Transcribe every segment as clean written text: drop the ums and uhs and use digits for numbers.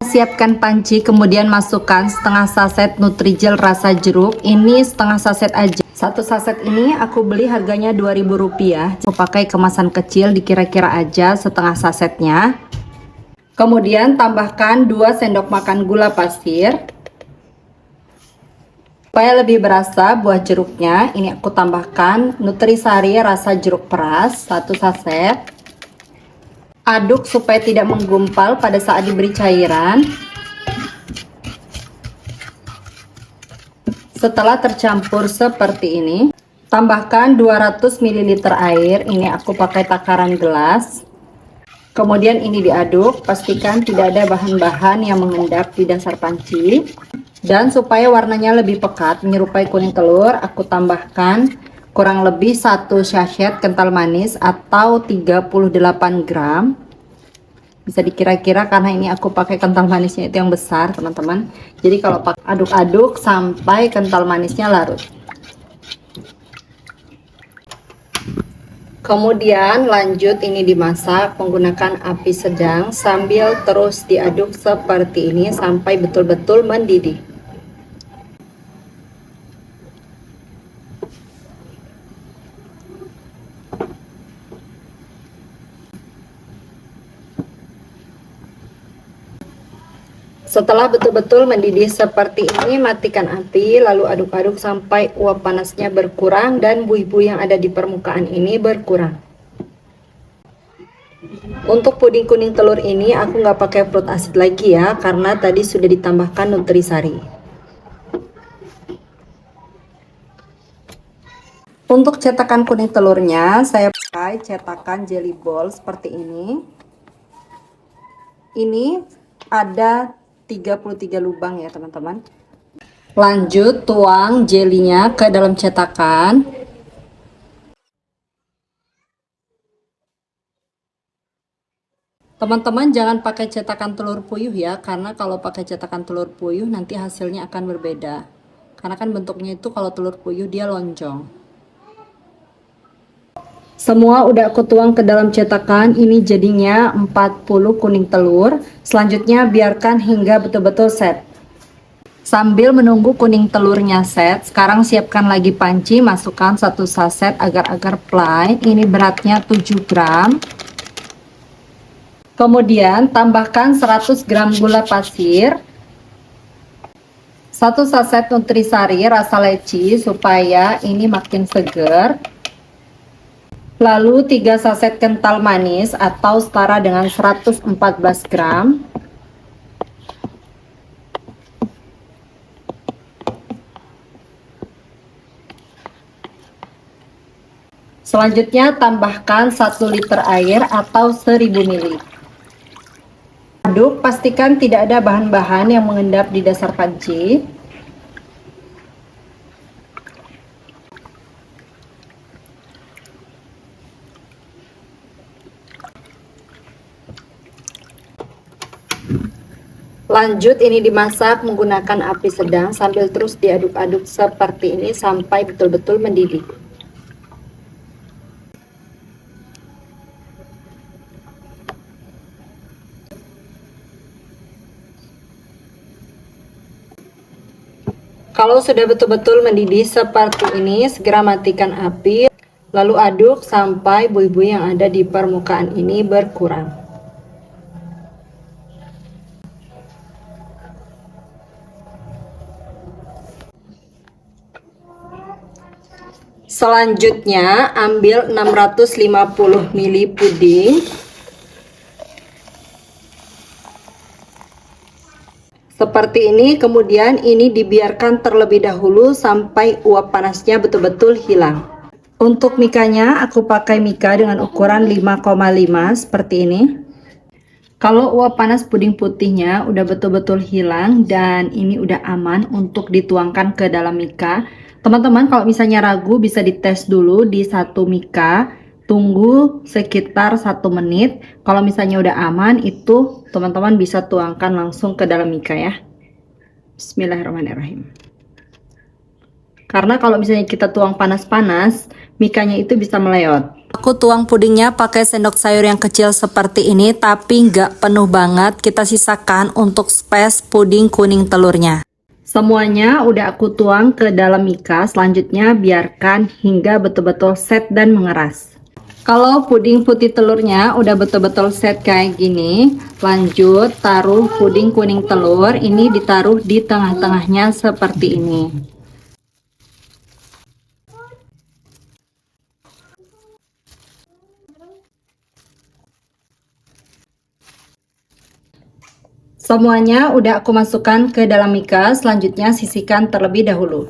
Siapkan panci, kemudian masukkan setengah saset Nutrijel rasa jeruk. Ini setengah saset aja. Satu saset ini aku beli harganya Rp2.000. Aku pakai kemasan kecil, dikira-kira aja setengah sasetnya. Kemudian tambahkan 2 sendok makan gula pasir. Supaya lebih berasa buah jeruknya, ini aku tambahkan Nutrisari rasa jeruk peras 1 saset. Aduk supaya tidak menggumpal pada saat diberi cairan. Setelah tercampur seperti ini, tambahkan 200 ml air. Ini aku pakai takaran gelas. Kemudian ini diaduk, pastikan tidak ada bahan-bahan yang mengendap di dasar panci. Dan supaya warnanya lebih pekat menyerupai kuning telur, aku tambahkan kurang lebih 1 sachet kental manis atau 38 gram. Bisa dikira-kira karena ini aku pakai kental manisnya itu yang besar, teman-teman. Jadi kalau pakai aduk-aduk sampai kental manisnya larut. Kemudian lanjut ini dimasak menggunakan api sedang sambil terus diaduk seperti ini sampai betul-betul mendidih. Setelah betul-betul mendidih seperti ini, matikan api, lalu aduk-aduk sampai uap panasnya berkurang dan buih-buih yang ada di permukaan ini berkurang. Untuk puding kuning telur ini aku nggak pakai fruit acid lagi ya, karena tadi sudah ditambahkan nutrisari. Untuk cetakan kuning telurnya, saya pakai cetakan jelly ball seperti ini. Ini ada 33 lubang ya teman-teman. Lanjut tuang jelinya ke dalam cetakan. Teman-teman jangan pakai cetakan telur puyuh ya, karena kalau pakai cetakan telur puyuh nanti hasilnya akan berbeda. Karena kan bentuknya itu kalau telur puyuh dia lonjong. Semua udah aku tuang ke dalam cetakan. Ini jadinya 40 kuning telur. Selanjutnya biarkan hingga betul-betul set. Sambil menunggu kuning telurnya set, sekarang siapkan lagi panci, masukkan 1 saset agar-agar plain. Ini beratnya 7 gram. Kemudian tambahkan 100 gram gula pasir, 1 saset nutrisari rasa leci supaya ini makin seger. Lalu 3 saset kental manis atau setara dengan 114 gram. Selanjutnya tambahkan 1 liter air atau 1000 ml. Aduk, pastikan tidak ada bahan-bahan yang mengendap di dasar panci. Lanjut ini dimasak menggunakan api sedang sambil terus diaduk-aduk seperti ini sampai betul-betul mendidih. Kalau sudah betul-betul mendidih seperti ini, segera matikan api, lalu aduk sampai buih-buih yang ada di permukaan ini berkurang. Selanjutnya ambil 650 ml puding. Seperti ini, kemudian ini dibiarkan terlebih dahulu sampai uap panasnya betul-betul hilang. Untuk mikanya aku pakai mika dengan ukuran 5,5 seperti ini. Kalau uap panas puding putihnya udah betul-betul hilang dan ini udah aman untuk dituangkan ke dalam mika. Teman-teman kalau misalnya ragu bisa dites dulu di 1 mika, tunggu sekitar 1 menit. Kalau misalnya udah aman itu teman-teman bisa tuangkan langsung ke dalam mika ya. Bismillahirrahmanirrahim. Karena kalau misalnya kita tuang panas-panas, mikanya itu bisa melewat. Aku tuang pudingnya pakai sendok sayur yang kecil seperti ini, tapi nggak penuh banget. Kita sisakan untuk space puding kuning telurnya. Semuanya udah aku tuang ke dalam mika. Selanjutnya biarkan hingga betul-betul set dan mengeras. Kalau puding putih telurnya udah betul-betul set kayak gini, lanjut taruh puding kuning telur. Ini ditaruh di tengah-tengahnya seperti ini. Semuanya udah aku masukkan ke dalam mika, selanjutnya sisihkan terlebih dahulu.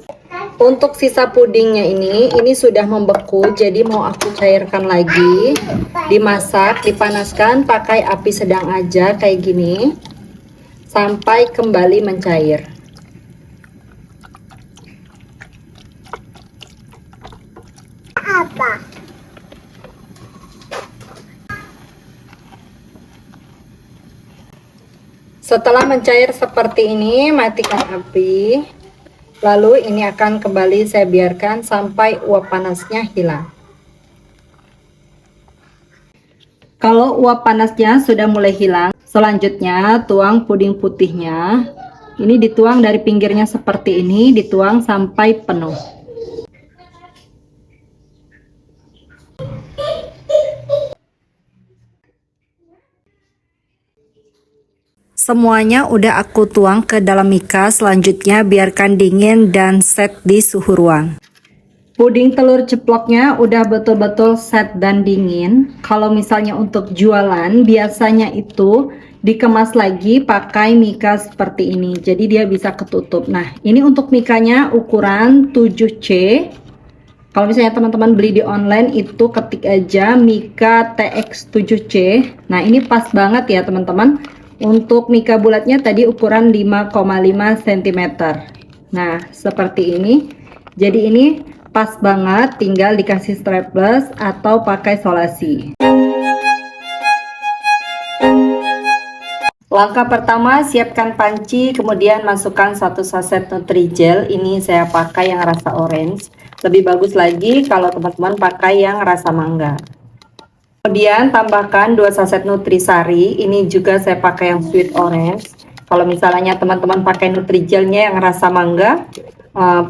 Untuk sisa pudingnya ini sudah membeku, jadi mau aku cairkan lagi. Dimasak, dipanaskan pakai api sedang aja kayak gini, sampai kembali mencair. Apa? Setelah mencair seperti ini, matikan api. Lalu ini akan kembali saya biarkan sampai uap panasnya hilang. Kalau uap panasnya sudah mulai hilang, selanjutnya tuang puding putihnya. Ini dituang dari pinggirnya seperti ini, dituang sampai penuh. Semuanya udah aku tuang ke dalam mika, selanjutnya biarkan dingin dan set di suhu ruang. Puding telur ceploknya udah betul-betul set dan dingin. Kalau misalnya untuk jualan, biasanya itu dikemas lagi pakai mika seperti ini. Jadi dia bisa ketutup. Nah, ini untuk mikanya ukuran 7C. Kalau misalnya teman-teman beli di online itu ketik aja mika TX7C. Nah, ini pas banget ya teman-teman. Untuk mika bulatnya tadi ukuran 5,5 cm. Nah, seperti ini. Jadi ini pas banget, tinggal dikasih strapless atau pakai solasi. Langkah pertama, siapkan panci, kemudian masukkan 1 saset Nutrijel. Ini saya pakai yang rasa orange. Lebih bagus lagi kalau teman-teman pakai yang rasa mangga. Kemudian tambahkan 2 saset Nutrisari, ini juga saya pakai yang sweet orange. Kalau misalnya teman-teman pakai Nutrijelnya yang rasa mangga,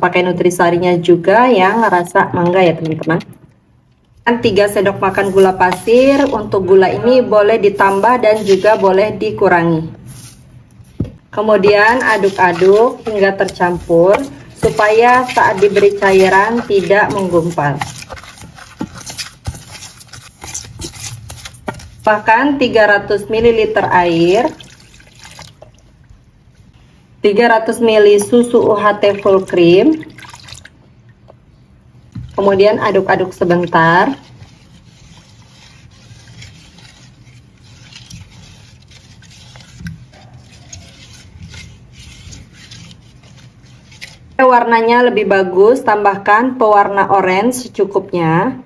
pakai Nutrisarinya juga yang rasa mangga ya teman-teman. 3 sendok makan gula pasir. Untuk gula ini boleh ditambah dan juga boleh dikurangi. Kemudian aduk-aduk hingga tercampur supaya saat diberi cairan tidak menggumpal. Bahkan 300 ml air, 300 ml susu UHT full cream, kemudian aduk-aduk sebentar. Warnanya lebih bagus, tambahkan pewarna orange secukupnya.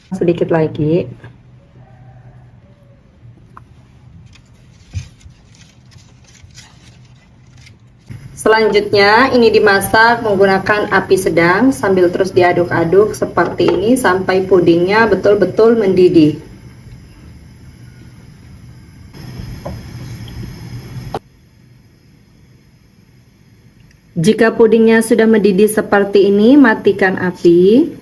Sedikit lagi. Selanjutnya ini dimasak menggunakan api sedang sambil terus diaduk-aduk seperti ini sampai pudingnya betul-betul mendidih. Jika pudingnya sudah mendidih seperti ini, matikan api.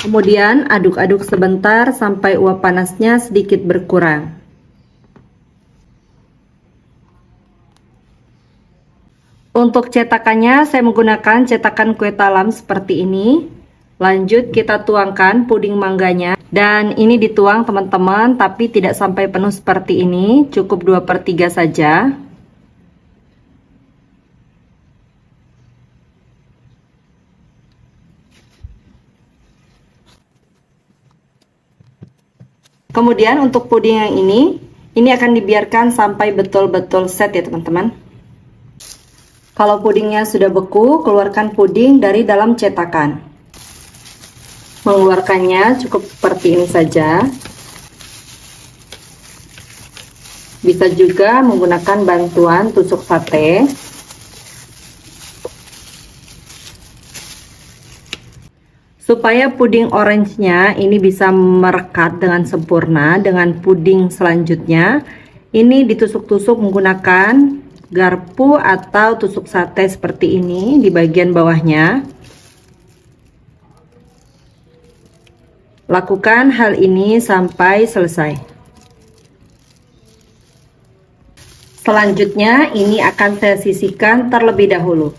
Kemudian aduk-aduk sebentar sampai uap panasnya sedikit berkurang. Untuk cetakannya saya menggunakan cetakan kue talam seperti ini. Lanjut kita tuangkan puding mangganya. Dan ini dituang teman-teman, tapi tidak sampai penuh seperti ini, cukup 2/3 saja. Kemudian untuk puding yang ini akan dibiarkan sampai betul-betul set ya teman-teman. Kalau pudingnya sudah beku, keluarkan puding dari dalam cetakan. Mengeluarkannya cukup seperti ini saja. Bisa juga menggunakan bantuan tusuk sate. Supaya puding orange-nya ini bisa merekat dengan sempurna dengan puding selanjutnya, ini ditusuk-tusuk menggunakan garpu atau tusuk sate seperti ini di bagian bawahnya. Lakukan hal ini sampai selesai. Selanjutnya ini akan saya sisihkan terlebih dahulu.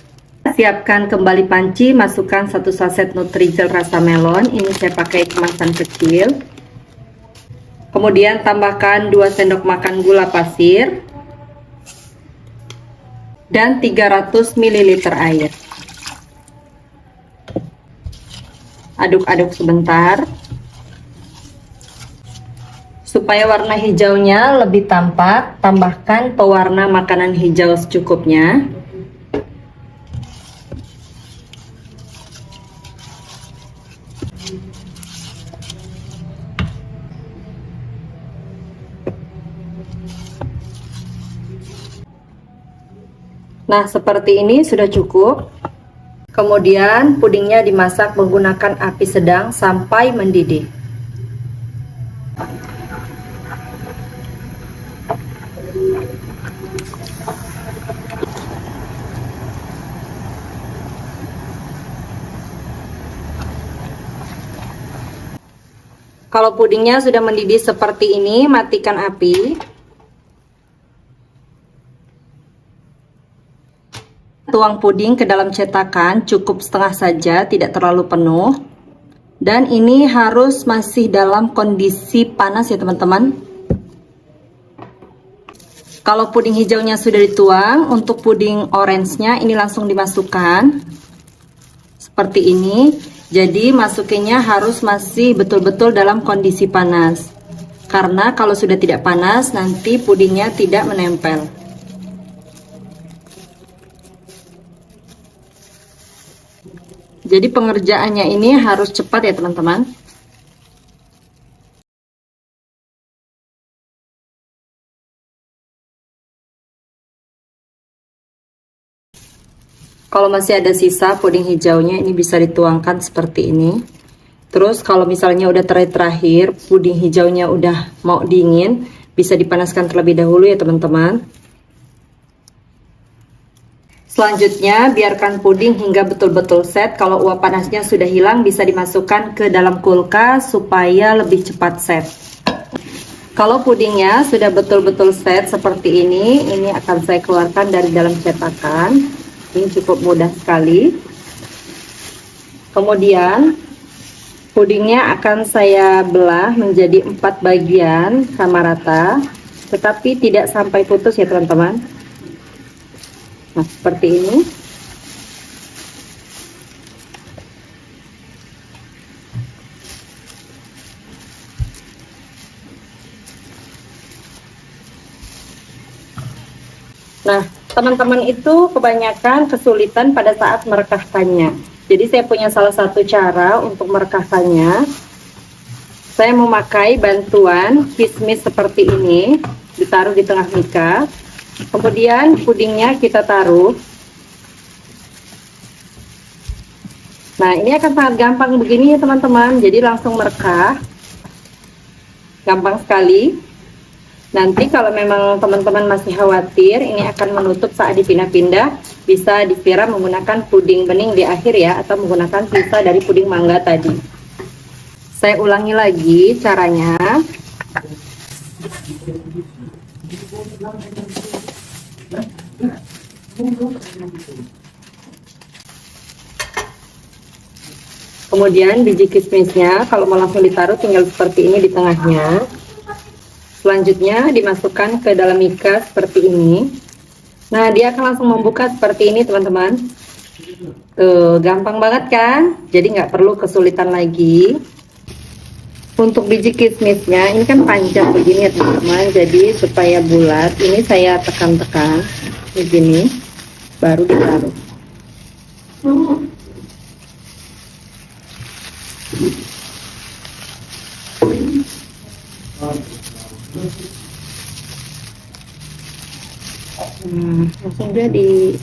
Siapkan kembali panci, masukkan 1 saset Nutrijel rasa melon. Ini saya pakai kemasan kecil. Kemudian tambahkan 2 sendok makan gula pasir dan 300 ml air. Aduk-aduk sebentar. Supaya warna hijaunya lebih tampak, tambahkan pewarna makanan hijau secukupnya. Nah, seperti ini sudah cukup. Kemudian pudingnya dimasak menggunakan api sedang sampai mendidih. Kalau pudingnya sudah mendidih seperti ini, matikan api. Tuang puding ke dalam cetakan, cukup setengah saja, tidak terlalu penuh. Dan ini harus masih dalam kondisi panas ya teman-teman. Kalau puding hijaunya sudah dituang, untuk puding orange-nya ini langsung dimasukkan. Seperti ini. Jadi masukinnya harus masih betul-betul dalam kondisi panas. Karena kalau sudah tidak panas, nanti pudingnya tidak menempel. Jadi pengerjaannya ini harus cepat ya teman-teman. Kalau masih ada sisa puding hijaunya ini bisa dituangkan seperti ini. Terus kalau misalnya udah terakhir puding hijaunya udah mau dingin, bisa dipanaskan terlebih dahulu ya teman-teman. Selanjutnya biarkan puding hingga betul-betul set. Kalau uap panasnya sudah hilang, bisa dimasukkan ke dalam kulkas supaya lebih cepat set. Kalau pudingnya sudah betul-betul set seperti ini akan saya keluarkan dari dalam cetakan. Ini cukup mudah sekali. Kemudian pudingnya akan saya belah menjadi 4 bagian sama rata, tetapi tidak sampai putus ya teman-teman. Nah, seperti ini. Nah, teman-teman itu kebanyakan kesulitan pada saat merekahkannya. Jadi saya punya salah satu cara untuk merekahkannya. Saya memakai bantuan kismis seperti ini, ditaruh di tengah mika. Kemudian pudingnya kita taruh. Nah, ini akan sangat gampang begini ya teman-teman. Jadi langsung merekah. Gampang sekali. Nanti kalau memang teman-teman masih khawatir ini akan menutup saat dipindah-pindah, bisa disiram menggunakan puding bening di akhir ya, atau menggunakan sisa dari puding mangga tadi. Saya ulangi lagi caranya. Kemudian biji kismisnya kalau mau langsung ditaruh tinggal seperti ini di tengahnya. Selanjutnya dimasukkan ke dalam mika seperti ini. Nah, dia akan langsung membuka seperti ini teman-teman. Tuh, gampang banget kan? Jadi nggak perlu kesulitan lagi. Untuk biji kismisnya ini kan panjang begini ya teman-teman. Jadi supaya bulat, ini saya tekan-tekan begini, baru ditaruh. Langsung jadi.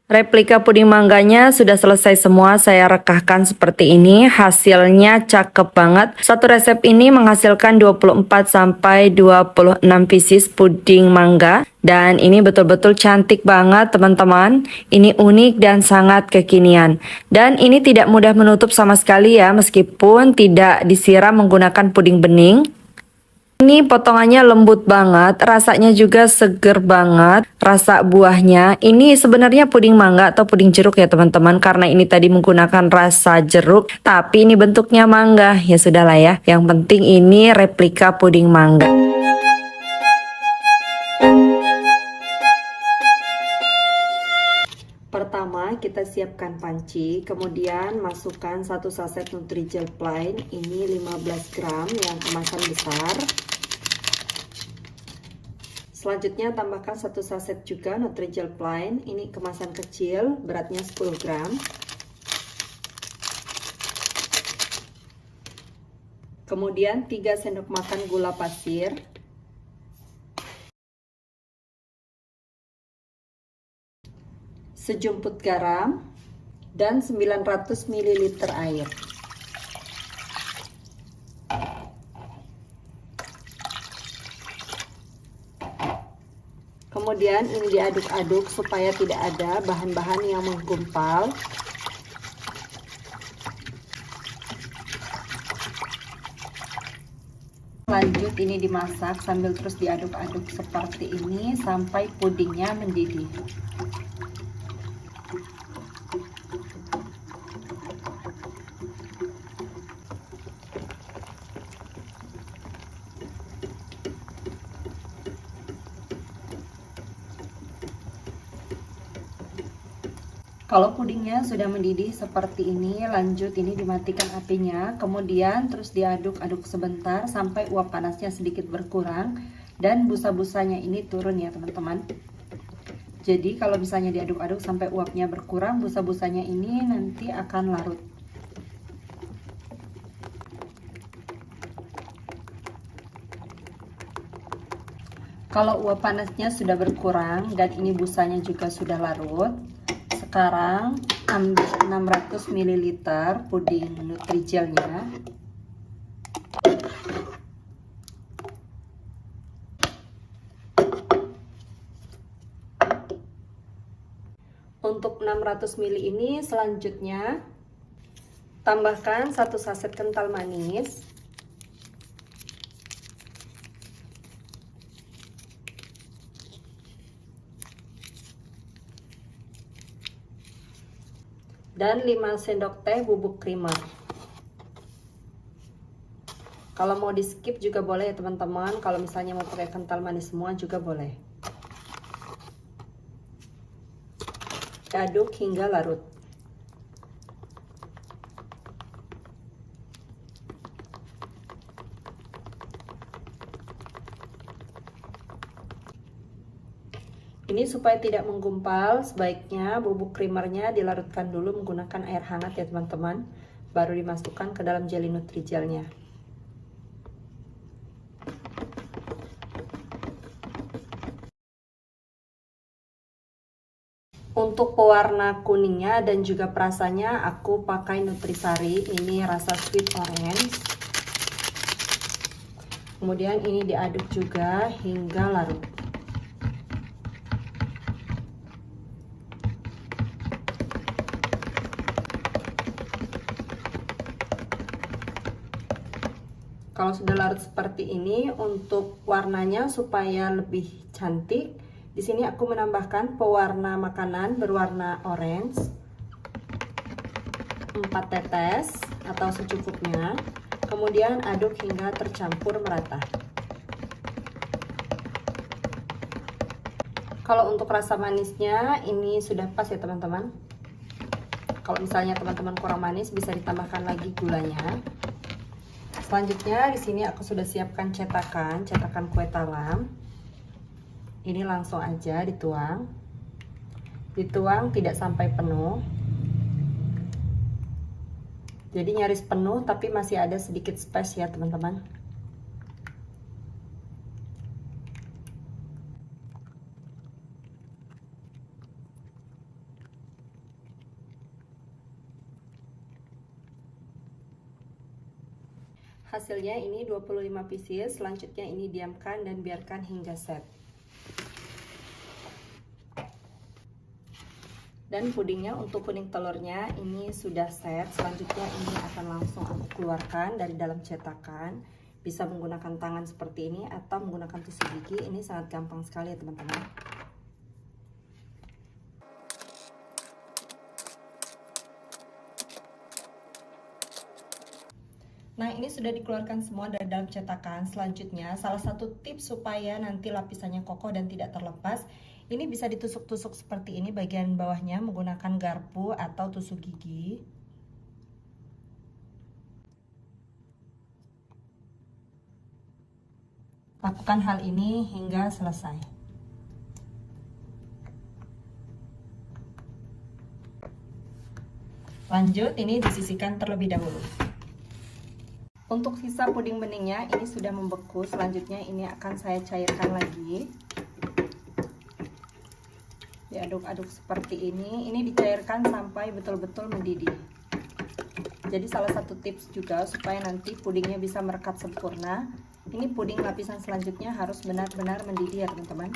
Replika puding mangganya sudah selesai semua, saya rekahkan seperti ini. Hasilnya cakep banget. Satu resep ini menghasilkan 24 sampai 26 pieces puding mangga. Dan ini betul-betul cantik banget teman-teman. Ini unik dan sangat kekinian. Dan ini tidak mudah menutup sama sekali ya, meskipun tidak disiram menggunakan puding bening. Ini potongannya lembut banget, rasanya juga seger banget, rasa buahnya. Ini sebenarnya puding mangga atau puding jeruk ya teman-teman, karena ini tadi menggunakan rasa jeruk, tapi ini bentuknya mangga. Ya sudahlah ya, yang penting ini replika puding mangga. Pertama kita siapkan panci, kemudian masukkan 1 saset Nutrijel plain, ini 15 gram yang kemasan besar. Selanjutnya tambahkan 1 saset juga Nutrijel plain, ini kemasan kecil, beratnya 10 gram. Kemudian 3 sendok makan gula pasir. Sejumput garam dan 900 ml air. Kemudian ini diaduk-aduk supaya tidak ada bahan-bahan yang menggumpal. Lanjut ini dimasak sambil terus diaduk-aduk seperti ini sampai pudingnya mendidih. Kalau pudingnya sudah mendidih seperti ini, lanjut ini dimatikan apinya, kemudian terus diaduk-aduk sebentar sampai uap panasnya sedikit berkurang dan busa-busanya ini turun ya teman-teman. Jadi kalau misalnya diaduk-aduk sampai uapnya berkurang, busa-busanya ini nanti akan larut. Kalau uap panasnya sudah berkurang dan ini busanya juga sudah larut, sekarang ambil 600 ml puding Nutrijelnya. Untuk 600 ml ini selanjutnya tambahkan 1 saset kental manis. Dan 5 sendok teh bubuk creamer. Kalau mau di skip juga boleh ya teman-teman. Kalau misalnya mau pakai kental manis semua juga boleh. Aduk hingga larut. Ini supaya tidak menggumpal, sebaiknya bubuk creamernya dilarutkan dulu menggunakan air hangat ya teman-teman, baru dimasukkan ke dalam jelly Nutrijelnya. Untuk pewarna kuningnya dan juga perasanya aku pakai Nutrisari, ini rasa sweet orange. Kemudian ini diaduk juga hingga larut. Kalau sudah larut seperti ini, untuk warnanya supaya lebih cantik, di sini aku menambahkan pewarna makanan berwarna orange 4 tetes atau secukupnya. Kemudian aduk hingga tercampur merata. Kalau untuk rasa manisnya ini sudah pas ya teman-teman. Kalau misalnya teman-teman kurang manis bisa ditambahkan lagi gulanya. Selanjutnya di sini aku sudah siapkan cetakan kue talam. Ini langsung aja dituang. Dituang tidak sampai penuh. Jadi nyaris penuh tapi masih ada sedikit space ya teman-teman. Hasilnya ini 25 pieces. Selanjutnya ini diamkan dan biarkan hingga set. Dan pudingnya, untuk kuning telurnya ini sudah set. Selanjutnya ini akan langsung aku keluarkan dari dalam cetakan. Bisa menggunakan tangan seperti ini atau menggunakan tusuk gigi. Ini sangat gampang sekali ya teman-teman. Nah, ini sudah dikeluarkan semua dari dalam cetakan. Selanjutnya, salah satu tips supaya nanti lapisannya kokoh dan tidak terlepas, ini bisa ditusuk-tusuk seperti ini bagian bawahnya menggunakan garpu atau tusuk gigi. Lakukan hal ini hingga selesai. Lanjut, ini disisihkan terlebih dahulu. Untuk sisa puding beningnya ini sudah membeku. Selanjutnya ini akan saya cairkan lagi. Diaduk-aduk seperti ini. Ini dicairkan sampai betul-betul mendidih. Jadi salah satu tips juga supaya nanti pudingnya bisa merekat sempurna. Ini puding lapisan selanjutnya harus benar-benar mendidih ya teman-teman.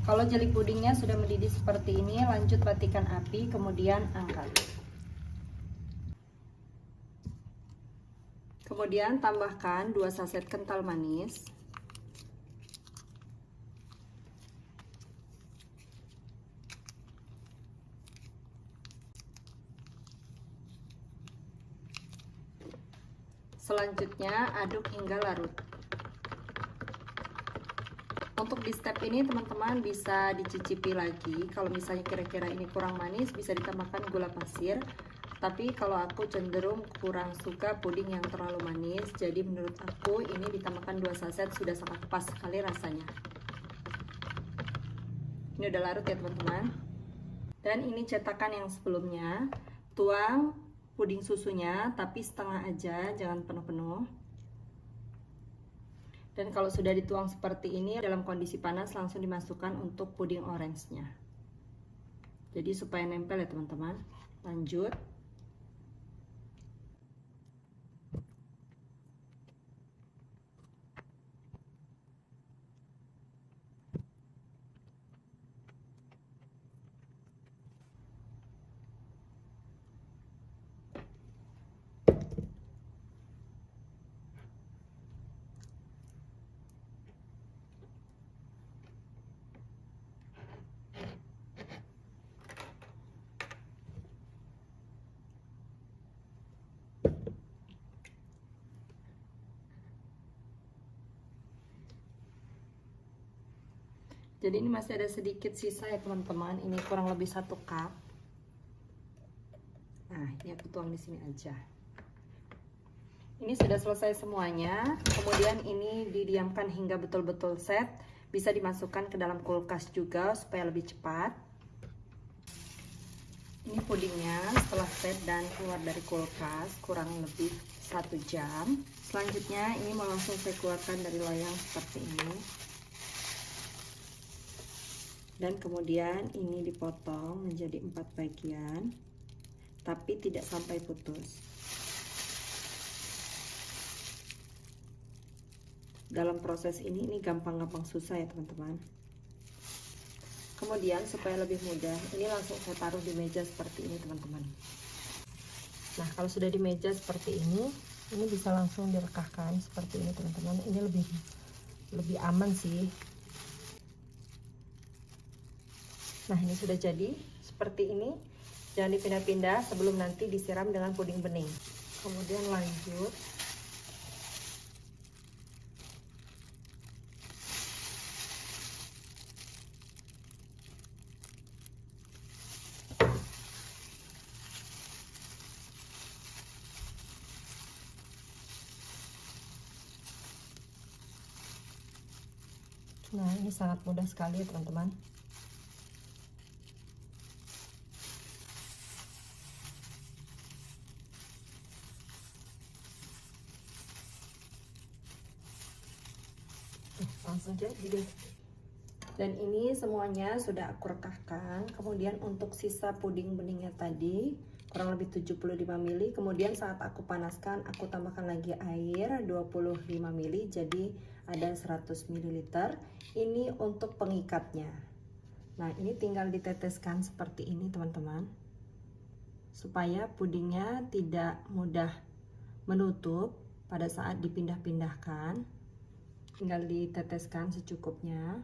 Kalau jeli pudingnya sudah mendidih seperti ini, lanjut matikan api, kemudian angkat. Kemudian tambahkan 2 saset kental manis. Selanjutnya aduk hingga larut. Untuk di step ini teman-teman bisa dicicipi lagi. Kalau misalnya kira-kira ini kurang manis, bisa ditambahkan gula pasir. Tapi kalau aku cenderung kurang suka puding yang terlalu manis, jadi menurut aku ini ditambahkan 2 saset sudah sangat pas sekali rasanya. Ini udah larut ya teman-teman. Dan ini cetakan yang sebelumnya. Tuang puding susunya tapi setengah aja, jangan penuh-penuh. Dan kalau sudah dituang seperti ini, dalam kondisi panas langsung dimasukkan untuk puding orange-nya. Jadi supaya nempel ya teman-teman. Lanjut. Jadi ini masih ada sedikit sisa ya teman-teman. Ini kurang lebih 1 cup. Nah, ini aku tuang di sini aja. Ini sudah selesai semuanya. Kemudian ini didiamkan hingga betul-betul set. Bisa dimasukkan ke dalam kulkas juga supaya lebih cepat. Ini pudingnya setelah set dan keluar dari kulkas kurang lebih 1 jam. Selanjutnya ini mau langsung saya keluarkan dari loyang seperti ini. Dan kemudian ini dipotong menjadi 4 bagian, tapi tidak sampai putus. Dalam proses ini gampang-gampang susah ya teman-teman. Kemudian supaya lebih mudah, ini langsung saya taruh di meja seperti ini teman-teman. Nah, kalau sudah di meja seperti ini bisa langsung direkahkan seperti ini teman-teman. Ini lebih aman sih. Nah, ini sudah jadi seperti ini. Jangan dipindah-pindah sebelum nanti disiram dengan puding bening. Kemudian lanjut. Nah, ini sangat mudah sekali ya teman-teman. Langsung jadi deh. Dan ini semuanya sudah aku rekahkan. Kemudian untuk sisa puding beningnya tadi kurang lebih 75 ml. Kemudian saat aku panaskan, aku tambahkan lagi air 25 ml, jadi ada 100 ml. Ini untuk pengikatnya. Nah, ini tinggal diteteskan seperti ini teman-teman, supaya pudingnya tidak mudah menutup pada saat dipindah-pindahkan. Tinggal diteteskan secukupnya.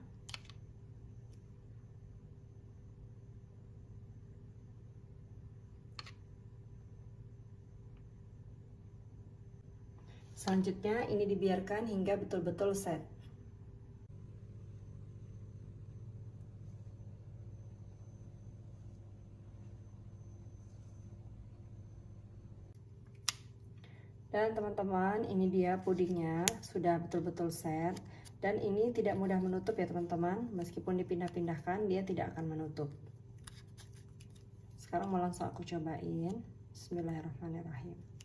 Selanjutnya ini dibiarkan hingga betul-betul set. Dan teman-teman, ini dia pudingnya sudah betul-betul set. Dan ini tidak mudah menutup ya teman-teman. Meskipun dipindah-pindahkan, dia tidak akan menutup. Sekarang mau langsung aku cobain. Bismillahirrahmanirrahim.